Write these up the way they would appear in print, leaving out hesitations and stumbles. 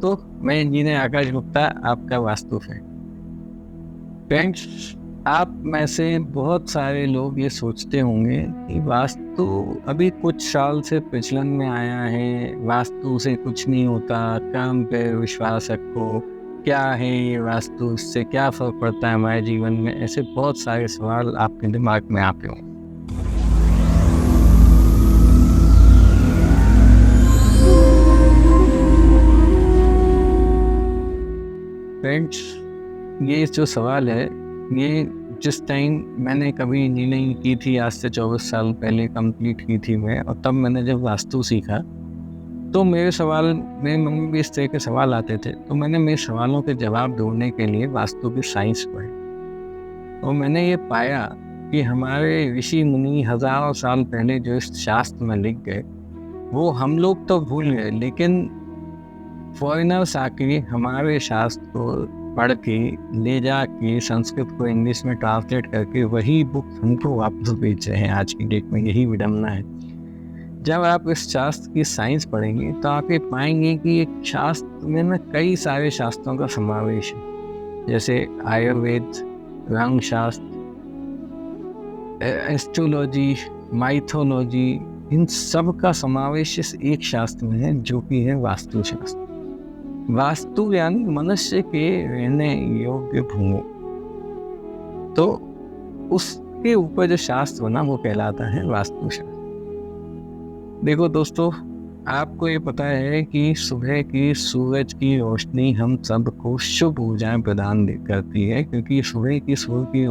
दोस्तों, मैं इंजीनियर आकाश गुप्ता, आपका वास्तु फ्रेंड। फ्रेंड्स, आप में से बहुत सारे लोग ये सोचते होंगे कि वास्तु अभी कुछ साल से प्रचलन में आया है, वास्तु से कुछ नहीं होता, काम पे विश्वास रखो, क्या है ये वास्तु, इससे क्या फर्क पड़ता है हमारे जीवन में। ऐसे बहुत सारे सवाल आपके दिमाग में आते होंगे। फ्रेंड्स, ये जो सवाल है, ये जिस टाइम मैंने कभी इंजीनियरिंग की थी, आज से 24 साल पहले कंप्लीट की थी मैं, और तब मैंने जब वास्तु सीखा तो मेरे मन में भी इस तरह के सवाल आते थे। तो मैंने मेरे सवालों के जवाब ढूंढने के लिए वास्तु की साइंस पढ़ी और मैंने ये पाया कि हमारे ऋषि मुनि हजारों साल पहले जो इस शास्त्र में लिख गए वो हम लोग तो भूल गए, लेकिन फॉरेनर्स आके हमारे शास्त्र को पढ़ के ले जाके संस्कृत को इंग्लिश में ट्रांसलेट करके वही बुक हमको वापस बेच रहे हैं। आज की डेट में यही विडम्बना है। जब आप इस शास्त्र की साइंस पढ़ेंगे तो आप ये पाएंगे कि एक शास्त्र में कई सारे शास्त्रों का समावेश है, जैसे आयुर्वेद, रंग शास्त्र, एस्ट्रोलॉजी, माइथोलॉजी, इन सब का समावेश इस एक शास्त्र में है जो कि है वास्तु शास्त्र। वास्तु यानी मनुष्य के रहने योग्य भूमि। तो उसके ऊपर जो शास्त्र बना वो कहलाता है वास्तु शास्त्र। देखो दोस्तों, आपको ये पता है कि सुबह की सूरज की रोशनी हम सबको शुभ ऊर्जाएं प्रदान करती है, क्योंकि सुबह की सूरज की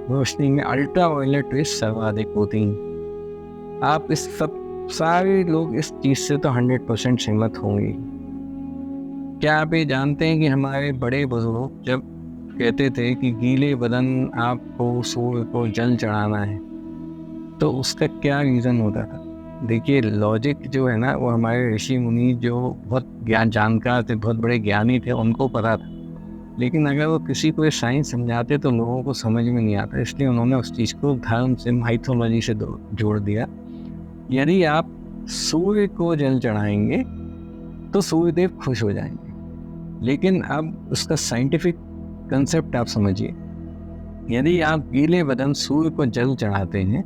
रोशनी में अल्ट्रा वायलेट रेज सर्वाधिक होती हैं। आप इस सब सारे लोग इस चीज़ से तो 100% सहमत होंगे। क्या आप ये जानते हैं कि हमारे बड़े बुजुर्ग जब कहते थे कि गीले बदन आपको सूर्य को जल चढ़ाना है, तो उसका क्या रीज़न होता था? देखिए, लॉजिक जो है ना, वो हमारे ऋषि मुनि जो बहुत जानकार थे, बहुत बड़े ज्ञानी थे, उनको पता था। लेकिन अगर वो किसी को साइंस समझाते तो लोगों को समझ में नहीं आता, इसलिए उन्होंने उस चीज़ को धर्म से, माइथोलॉजी से जोड़ दिया। यदि आप सूर्य को जल चढ़ाएंगे तो सूर्यदेव खुश हो जाएंगे। लेकिन अब उसका साइंटिफिक कंसेप्ट आप समझिए। यदि आप गीले बदन सूर्य को जल चढ़ाते हैं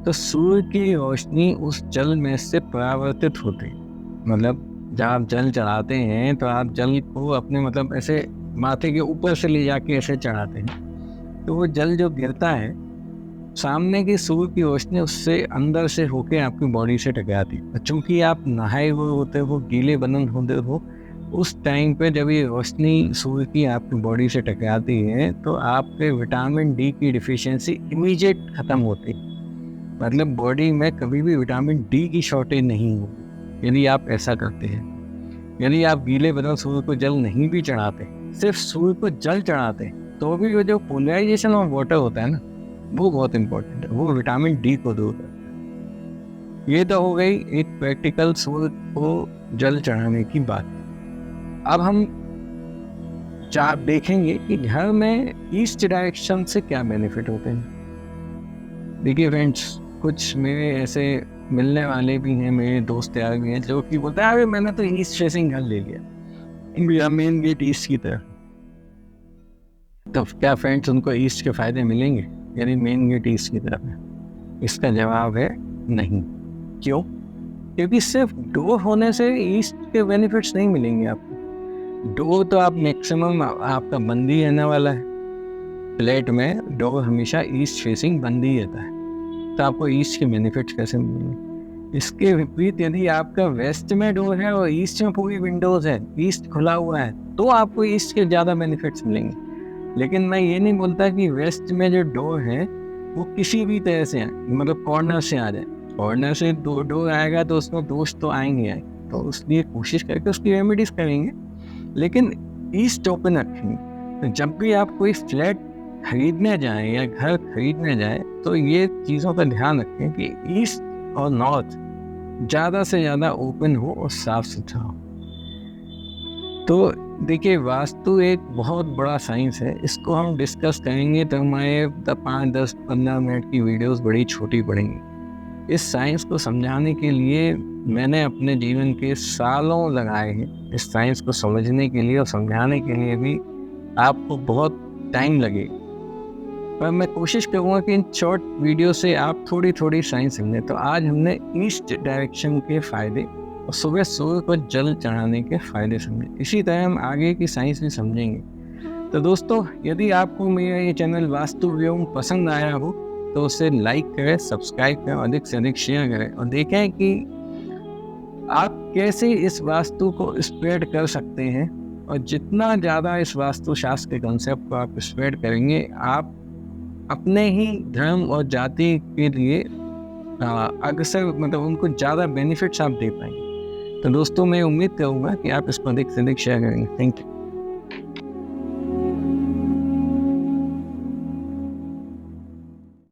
तो सूर्य की रोशनी उस जल में से परावर्तित होती है। मतलब जब आप जल चढ़ाते हैं तो आप जल को अपने ऐसे माथे के ऊपर से ले जाके ऐसे चढ़ाते हैं, तो वो जल जो गिरता है, सामने की सूर्य की रोशनी उससे अंदर से होके आपकी बॉडी से टकराती है। चूँकि आप नहाए हुए होते हो, गीले बदन होते हो, उस टाइम पे जब ये रोशनी सूर्य की आपकी बॉडी से टकराती है तो आपके विटामिन डी की डिफिशियंसी इमीडिएट ख़त्म होती है। मतलब बॉडी में कभी भी विटामिन डी की शॉर्टेज नहीं होगी यदि आप ऐसा करते हैं। यदि आप गीले बदन सूर्य को जल नहीं भी चढ़ाते, सिर्फ सूर्य को जल चढ़ाते, तो भी वो जो पोलराइजेशन ऑफ वाटर होता है ना, वो बहुत इंपॉर्टेंट है, वो विटामिन डी को दूर करता है। ये तो हो गई एक प्रैक्टिकल सूर्य को जल चढ़ाने की बात। अब हम देखेंगे कि घर में ईस्ट डायरेक्शन से क्या बेनिफिट होते हैं। देखिए फ्रेंड्स, कुछ मेरे ऐसे मिलने वाले भी हैं, मेरे दोस्त यार भी हैं, जो कि बोलते हैं अरे मैंने तो ईस्ट फेसिंग घर ले लिया, मेन गेट ईस्ट की तरफ। तो क्या फ्रेंड्स उनको ईस्ट के फायदे मिलेंगे यदि मेन गेट ईस्ट की तरफ है? इसका जवाब है नहीं। क्यों? क्योंकि सिर्फ डोर होने से ईस्ट के बेनिफिट्स नहीं मिलेंगे आपको। डोर तो आप मैक्सिमम आपका बंद ही रहने वाला है। फ्लैट में डोर हमेशा ईस्ट फेसिंग बंद ही रहता है, तो आपको ईस्ट के बेनिफिट्स कैसे मिलेंगे? इसके विपरीत यदि आपका वेस्ट में डोर है और ईस्ट में पूरी विंडोज है, ईस्ट खुला हुआ है, तो आपको ईस्ट के ज़्यादा बेनिफिट्स मिलेंगे। लेकिन मैं ये नहीं बोलता कि वेस्ट में जो डोर है वो किसी भी तरह से कॉर्नर से आ जाए। कॉर्नर से डोर आएगा तो उसमें दोष तो आएंगे, तो इसलिए कोशिश करके उसकी रेमेडीज करेंगे, लेकिन ईस्ट ओपन रखेंगे। तो जब भी आप कोई फ्लैट खरीदने जाएं या घर खरीदने जाएं तो ये चीज़ों का ध्यान रखें कि ईस्ट और नॉर्थ ज़्यादा से ज़्यादा ओपन हो और साफ सुथरा हो। तो देखिए, वास्तु एक बहुत बड़ा साइंस है, इसको हम डिस्कस करेंगे तो हमारे 5, 10, 15 मिनट की वीडियोस बड़ी छोटी पड़ेंगी। इस साइंस को समझाने के लिए मैंने अपने जीवन के सालों लगाए हैं इस साइंस को समझने के लिए और समझाने के लिए भी आपको बहुत टाइम लगेगा, पर मैं कोशिश करूँगा कि इन शॉर्ट वीडियो से आप थोड़ी थोड़ी साइंस समझें। तो आज हमने ईस्ट डायरेक्शन के फ़ायदे और सुबह सूर्य को जल चढ़ाने के फ़ायदे समझे। इसी तरह हम आगे की साइंस भी समझेंगे। तो दोस्तों, यदि आपको मेरा ये चैनल वास्तु व्योम पसंद आया हो तो उसे लाइक करें, सब्सक्राइब करें, अधिक से अधिक शेयर करें और देखें कि आप कैसे इस वास्तु को स्प्रेड कर सकते हैं। और जितना ज़्यादा इस वास्तु शास्त्र के कॉन्सेप्ट को आप स्प्रेड करेंगे, आप अपने ही धर्म और जाति के लिए अक्सर उनको ज़्यादा बेनिफिट्स आप दे पाएंगे। तो दोस्तों, मैं उम्मीद करूँगा कि आप इसको अधिक से अधिक शेयर करेंगे। Thank you.